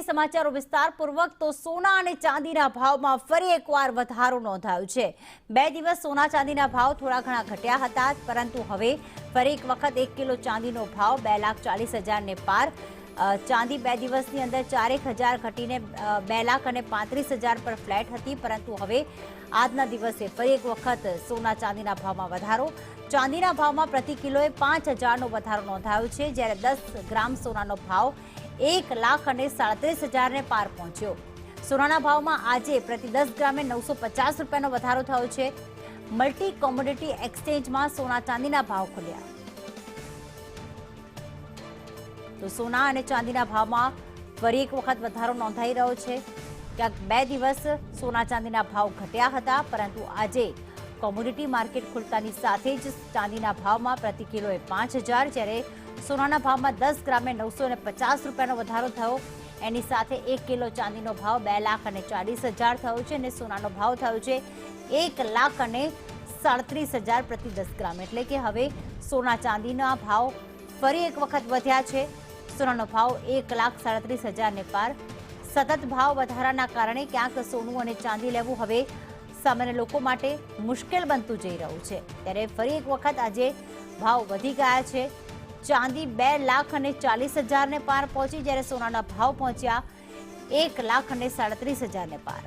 સમાચારો વિસ્તારપૂર્વક તો સોના અને ચાંદીના ભાવમાં ફરી એકવાર વધારો નોંધાયો છે। 2 દિવસ સોના ચાંદીના ભાવ થોડા ઘણા ઘટ્યા હતા, પરંતુ હવે ફરી એક વખત 1 કિલો ચાંદીનો ભાવ 2,40,000 ને પાર। ચાંદી 2 દિવસની અંદર 4,000 ઘટીને 2,35,000 પર ફ્લેટ હતી, પરંતુ હવે આજના દિવસે ફરી એક વખત સોના ચાંદીના ભાવમાં વધારો। ચાંદીના ભાવમાં પ્રતિ કિલોએ 5,000નો વધારો નોંધાયો છે, જ્યારે 10 ગ્રામ સોનાનો ભાવ 1,37,000 ને પાર પહોંચ્યો। સોનાના ભાવમાં આજે પ્રતિ 10 ગ્રામે 950 રૂપિયાનો વધારો થયો છે। મલ્ટી કોમોડિટી એક્સચેન્જમાં સોના ચાંદીના ભાવ ખુલ્યા તો સોના અને ચાંદીના ભાવમાં ફરી એક વખત વધારો નોંધાઈ રહ્યો છે। ક્યાંક 2 દિવસ સોના ચાંદીના ભાવ ઘટ્યા હતા, પરંતુ આજે કોમોડિટી માર્કેટ ખુલતાની સાથે જ ચાંદીના ભાવમાં પ્રતિ કિલોએ 5,000, જ્યારે સોનાના ભાવમાં 10 ગ્રામે 950 રૂપિયાનો વધારો થયો। એની સાથે 1 કિલો ચાંદીનો ભાવ 2,40,000 થયો છે અને સોનાનો ભાવ થયો છે 1,37,000 પ્રતિ 10 ગ્રામ। એટલે કે હવે સોના ચાંદીના ભાવ ફરી એક વખત વધ્યા છે। સોનાનો ભાવ 1,37,000 ને પાર। સતત ભાવ વધારાના કારણે ક્યાંક સોનું અને ચાંદી લેવું હવે સામાન્ય લોકો માટે મુશ્કેલ બનતું જઈ રહ્યું છે, ત્યારે ફરી એક વખત આજે ભાવ વધી ગયા છે। ચાંદી 2,40,000 ને પાર પહોંચી, જ્યારે સોનાના ભાવ પહોંચ્યા 1,37,000 ને પાર।